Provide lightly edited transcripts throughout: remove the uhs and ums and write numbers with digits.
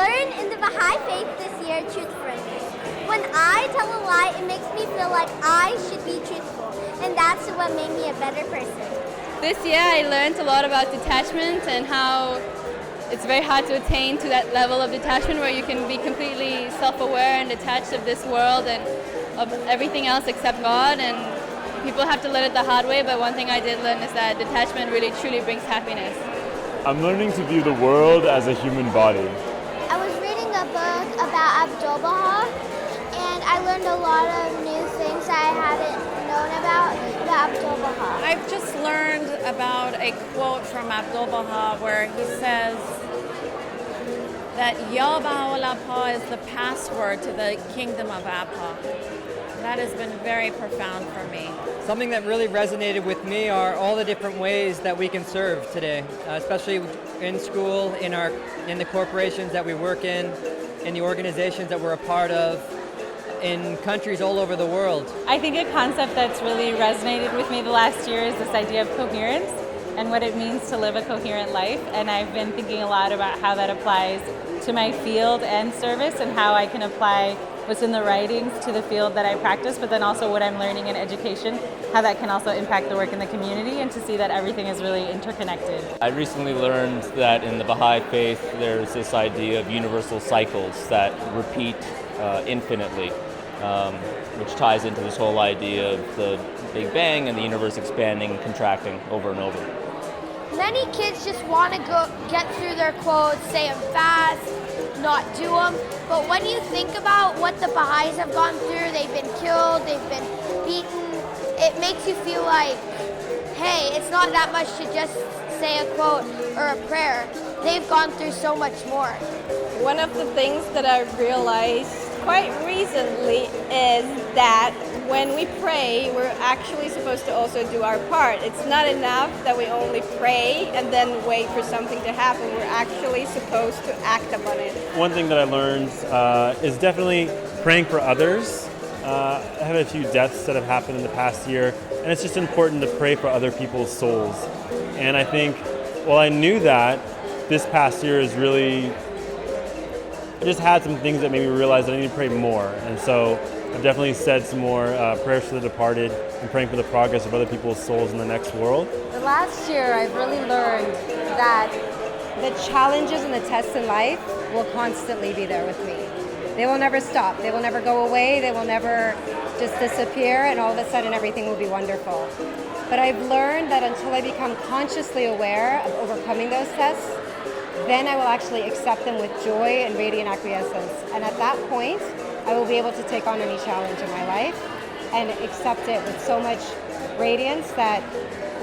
learned in the Baha'i faith this year truthfulness. When I tell a lie, it makes me feel like I should be truthful, and that's what made me a better person. This year I learned a lot about detachment and how it's very hard to attain to that level of detachment where you can be completely self-aware and detached of this world and of everything else except God, and people have to learn it the hard way, but one thing I did learn is that detachment really truly brings happiness. I'm learning to view the world as a human body. I was reading a book about Abdu'l-Baha, and I learned a lot of new things I hadn't known about Abdu'l-Baha. I've just learned about a quote from Abdu'l-Baha where he says that Ya Baha'u'llah is the password to the kingdom of Abha. That has been very profound for me. Something that really resonated with me are all the different ways that we can serve today, especially in school, in the corporations that we work in the organizations that we're a part of, in countries all over the world. I think a concept that's really resonated with me the last year is this idea of coherence and what it means to live a coherent life. And I've been thinking a lot about how that applies to my field and service, and how I can apply what's in the writings to the field that I practice, but then also what I'm learning in education, how that can also impact the work in the community, and to see that everything is really interconnected. I recently learned that in the Baha'i faith there's this idea of universal cycles that repeat infinitely, which ties into this whole idea of the Big Bang and the universe expanding and contracting over and over. Many kids just want to get through their quotes, say them fast, not do them. But when you think about what the Baha'is have gone through, they've been killed, they've been beaten, it makes you feel like, hey, it's not that much to just say a quote or a prayer. They've gone through so much more. One of the things that I realized quite recently is that when we pray, we're actually supposed to also do our part. It's not enough that we only pray and then wait for something to happen. We're actually supposed to act upon it. One thing that I learned is definitely praying for others. I have a few deaths that have happened in the past year, and it's just important to pray for other people's souls. And I think, well, I knew that this past year is really, I just had some things that made me realize that I need to pray more. And so I've definitely said some more prayers for the departed and praying for the progress of other people's souls in the next world. The last year I've really learned that the challenges and the tests in life will constantly be there with me. They will never stop. They will never go away. They will never just disappear, and all of a sudden everything will be wonderful. But I've learned that until I become consciously aware of overcoming those tests, then I will actually accept them with joy and radiant acquiescence. And at that point, I will be able to take on any challenge in my life and accept it with so much radiance that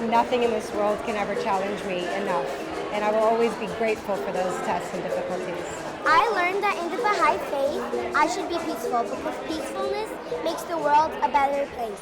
nothing in this world can ever challenge me enough. And I will always be grateful for those tests and difficulties. I learned that in the Baha'i faith, I should be peaceful because peacefulness makes the world a better place.